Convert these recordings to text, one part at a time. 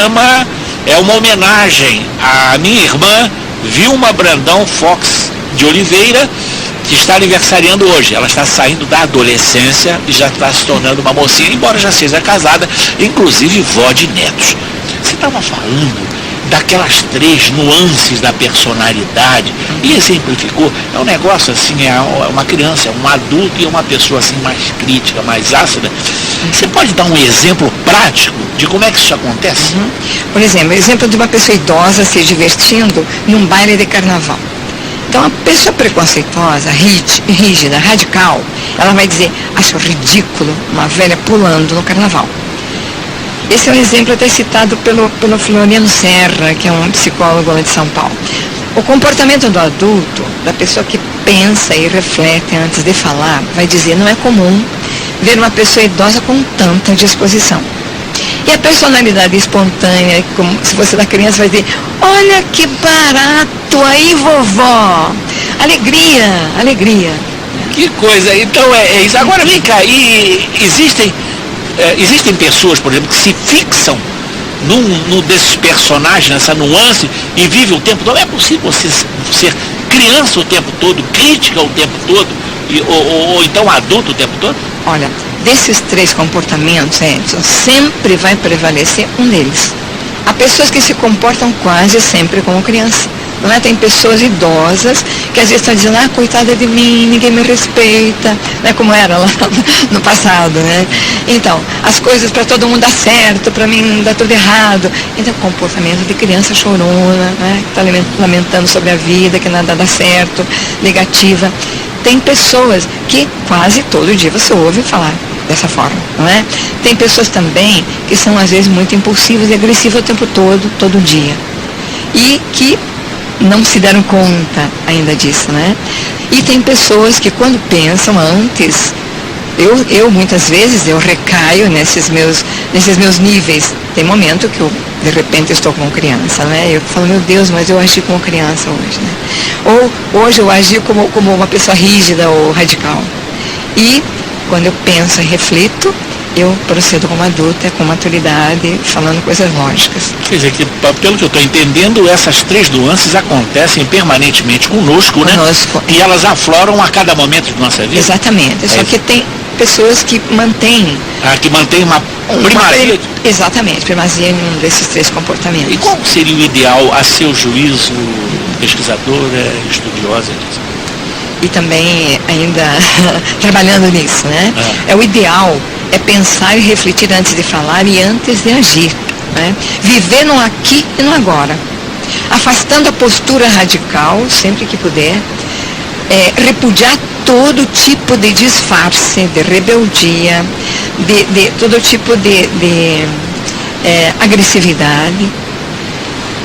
programa é uma homenagem à minha irmã Vilma Brandão Fox de Oliveira, que está aniversariando hoje. Ela está saindo da adolescência e já está se tornando uma mocinha, embora já seja casada, inclusive vó de netos. Você estava falando daquelas 3 nuances da personalidade e exemplificou. É um negócio assim, é uma criança, é um adulto e é uma pessoa assim mais crítica, mais ácida. Você pode dar um exemplo prático de como é que isso acontece? Por exemplo, exemplo de uma pessoa idosa se divertindo num baile de carnaval. Então, a pessoa preconceituosa, rígida, radical, ela vai dizer: acho ridículo uma velha pulando no carnaval. Esse é um exemplo até citado pelo Floriano Serra, que é um psicólogo lá de São Paulo. O comportamento do adulto, da pessoa que pensa e reflete antes de falar, vai dizer: não é comum ver uma pessoa idosa com tanta disposição. E a personalidade espontânea, como se fosse da criança, vai dizer: olha que barato aí, vovó, alegria, alegria. Que coisa, então é isso. Agora vem cá, e existem pessoas, por exemplo, que se fixam num desses personagens, nessa nuance, e vivem o tempo todo. É possível você ser criança o tempo todo, crítica o tempo todo, ou então adulto o tempo todo? Olha, desses 3 comportamentos, Edson, sempre vai prevalecer um deles. Há pessoas que se comportam quase sempre como criança. Não é? Tem pessoas idosas que às vezes estão dizendo: ah, coitada de mim, ninguém me respeita, né? Como era lá no passado, né? Então, as coisas para todo mundo dar certo, para mim dá tudo errado. Então, comportamento de criança chorona, né? Que está lamentando sobre a vida, que nada dá certo, negativa. Tem pessoas que quase todo dia você ouve falar dessa forma, não é? Tem pessoas também que são às vezes muito impulsivas e agressivas o tempo todo dia. E que não se deram conta ainda disso, né? E tem pessoas que quando pensam antes, eu muitas vezes eu recaio nesses meus níveis. Tem momento que eu de repente estou como criança, né? Eu falo: meu Deus, mas eu agi como criança hoje, né? Ou hoje eu agi como uma pessoa rígida ou radical. E quando eu penso e reflito, eu procedo como adulta, com maturidade, falando coisas lógicas. Quer dizer que, pelo que eu estou entendendo, essas 3 nuances acontecem permanentemente conosco, né? E elas afloram a cada momento de nossa vida. Exatamente. Só que tem pessoas que mantêm... que mantêm uma primazia. Exatamente, primazia em um desses 3 comportamentos. E qual seria o ideal, a seu juízo, pesquisadora, estudiosa disso? E também ainda trabalhando nisso, né? O ideal é pensar e refletir antes de falar e antes de agir, né? Viver no aqui e no agora, afastando a postura radical sempre que puder, repudiar todo tipo de disfarce, de rebeldia, de todo tipo de agressividade,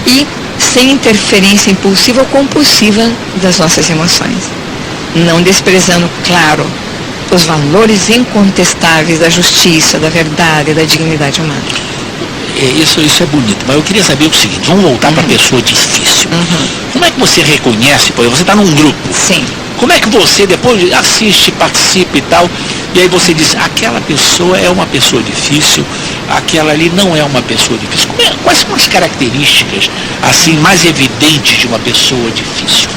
e sem interferência impulsiva ou compulsiva das nossas emoções, não desprezando, claro, os valores incontestáveis da justiça, da verdade, da dignidade humana. Isso é bonito, mas eu queria saber o seguinte: vamos voltar para a pessoa difícil. Como é que você reconhece, por exemplo, você está num grupo? Sim. Como é que você depois assiste, participa e tal, e aí você diz: aquela pessoa é uma pessoa difícil, aquela ali não é uma pessoa difícil? Quais são as características assim mais evidentes de uma pessoa difícil?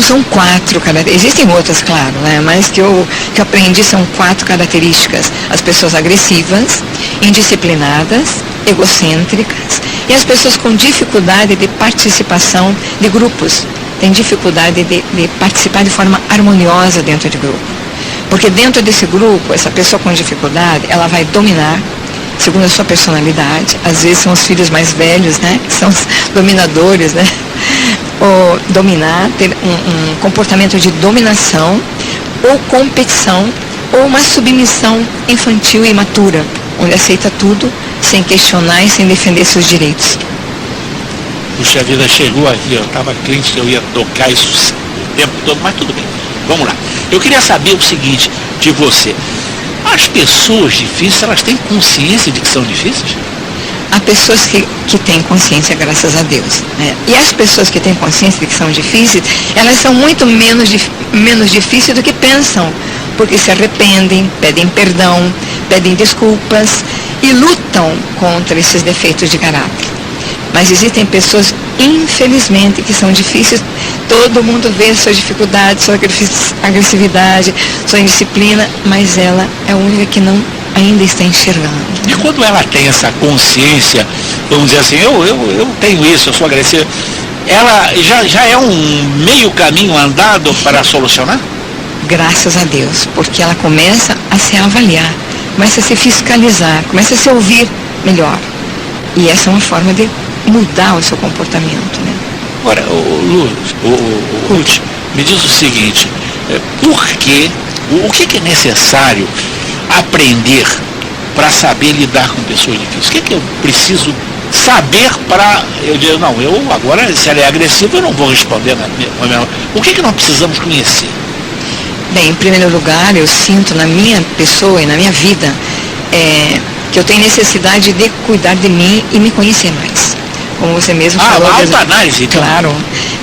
São 4 características. Existem outras, claro, né? Mas que eu aprendi são 4 características: as pessoas agressivas, indisciplinadas, egocêntricas e as pessoas com dificuldade de participação de grupos. Tem dificuldade de participar de forma harmoniosa dentro de grupo. Porque dentro desse grupo, essa pessoa com dificuldade, ela vai dominar, segundo a sua personalidade. Às vezes são os filhos mais velhos, né? Que são os dominadores, né? Ou dominar, ter um comportamento de dominação, ou competição, ou uma submissão infantil e imatura, onde aceita tudo sem questionar e sem defender seus direitos. Puxa vida, chegou aqui, eu estava crente que eu ia tocar isso o tempo todo, mas tudo bem. Vamos lá. Eu queria saber o seguinte de você: as pessoas difíceis, elas têm consciência de que são difíceis? Há pessoas que têm consciência, graças a Deus, né? E as pessoas que têm consciência de que são difíceis, elas são muito menos difíceis do que pensam, porque se arrependem, pedem perdão, pedem desculpas e lutam contra esses defeitos de caráter. Mas existem pessoas, infelizmente, que são difíceis. Todo mundo vê suas dificuldades, sua agressividade, sua indisciplina, mas ela é a única que não ainda está enxergando. E quando ela tem essa consciência, vamos dizer assim, eu tenho isso, eu sou agressiva, ela já é um meio caminho andado para solucionar? Graças a Deus, porque ela começa a se avaliar, começa a se fiscalizar, começa a se ouvir melhor. E essa é uma forma de mudar o seu comportamento, né? Agora, Ruth, me diz o seguinte, o que é necessário aprender para saber lidar com pessoas difíceis? O que eu preciso saber para eu dizer, não, agora, se ela é agressiva, eu não vou responder na minha... O que nós precisamos conhecer? Bem, em primeiro lugar, eu sinto na minha pessoa e na minha vida que eu tenho necessidade de cuidar de mim e me conhecer mais. Como você mesmo falou. A autoanálise, então. Claro,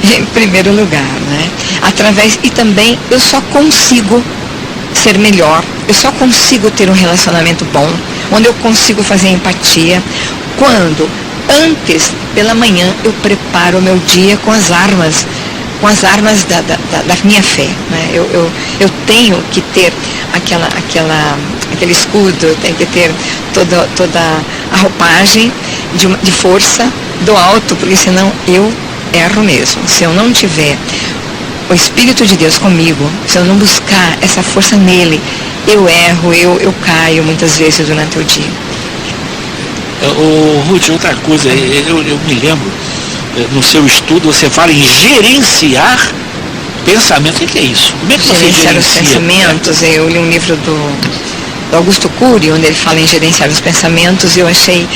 em primeiro lugar, né? E também eu só consigo ser melhor, eu só consigo ter um relacionamento bom, onde eu consigo fazer empatia, quando antes, pela manhã, eu preparo o meu dia com as armas da minha fé, né? Eu tenho que ter aquele escudo, eu tenho que ter toda a roupagem de força do alto, porque senão eu erro mesmo. Se eu não tiver o Espírito de Deus comigo, se eu não buscar essa força nele, eu erro, eu caio muitas vezes durante o dia. Ruth, outra coisa, eu me lembro, no seu estudo você fala em gerenciar pensamentos. O que é isso? Como é que você gerencia os pensamentos? Eu li um livro do Augusto Cury, onde ele fala em gerenciar os pensamentos, e eu achei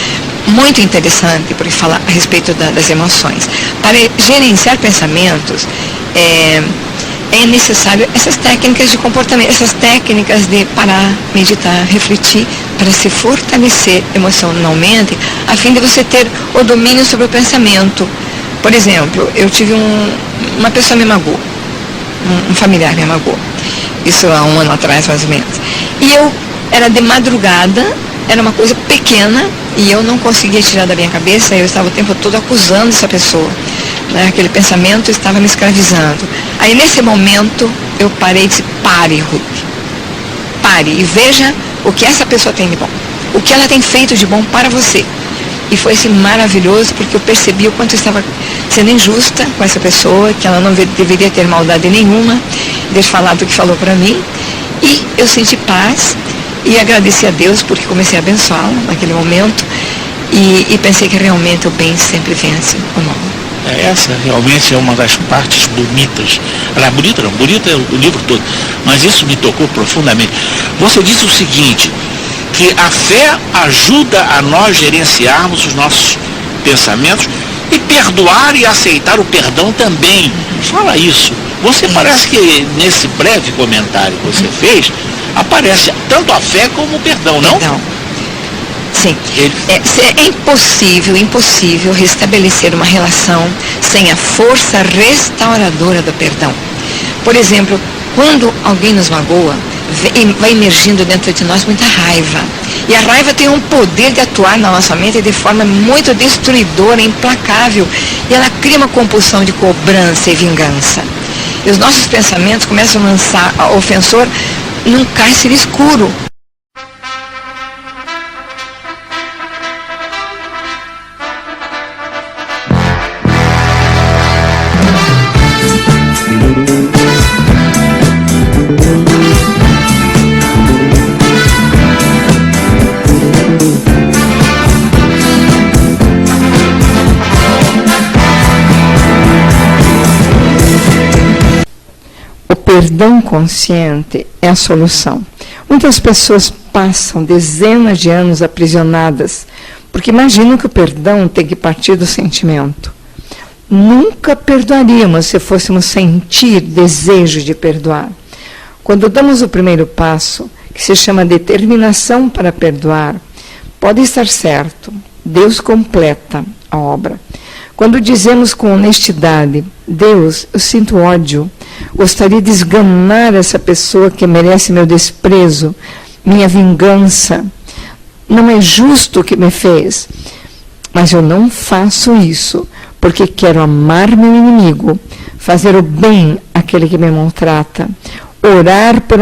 muito interessante, porque fala a respeito das emoções. Para gerenciar pensamentos, é necessário essas técnicas de comportamento, essas técnicas de parar, meditar, refletir, para se fortalecer emocionalmente, a fim de você ter o domínio sobre o pensamento. Por exemplo, eu tive uma pessoa me magoou, um familiar me magoou, isso há 1 ano atrás mais ou menos, e era de madrugada, era uma coisa pequena, e eu não conseguia tirar da minha cabeça, eu estava o tempo todo acusando essa pessoa, né? Aquele pensamento estava me escravizando. Aí nesse momento eu parei e disse, pare, Ruth, pare e veja o que essa pessoa tem de bom, o que ela tem feito de bom para você. E foi assim maravilhoso, porque eu percebi o quanto eu estava sendo injusta com essa pessoa, que ela não deveria ter maldade nenhuma, de falar do que falou para mim. E eu senti paz e agradeci a Deus, porque comecei a abençoá-la naquele momento, e pensei que realmente o bem sempre vence o mal. Essa realmente é uma das partes bonitas. Ela é bonita, não? Bonita é o livro todo. Mas isso me tocou profundamente. Você disse o seguinte, que a fé ajuda a nós gerenciarmos os nossos pensamentos e perdoar e aceitar o perdão também. Fala isso. Você parece que nesse breve comentário que você fez, aparece tanto a fé como o perdão, não? Não. Sim. É impossível restabelecer uma relação sem a força restauradora do perdão. Por exemplo, quando alguém nos magoa, vai emergindo dentro de nós muita raiva. E a raiva tem um poder de atuar na nossa mente de forma muito destruidora, implacável. E ela cria uma compulsão de cobrança e vingança. E os nossos pensamentos começam a lançar o ofensor num cárcere escuro. Perdão consciente é a solução. Muitas pessoas passam dezenas de anos aprisionadas, porque imaginam que o perdão tem que partir do sentimento. Nunca perdoaríamos se fôssemos sentir desejo de perdoar. Quando damos o primeiro passo, que se chama determinação para perdoar, pode estar certo, Deus completa a obra. Quando dizemos com honestidade, Deus, eu sinto ódio, gostaria de esganar essa pessoa que merece meu desprezo, minha vingança, não é justo o que me fez. mas eu não faço isso porque quero amar meu inimigo, fazer o bem àquele que me maltrata, orar por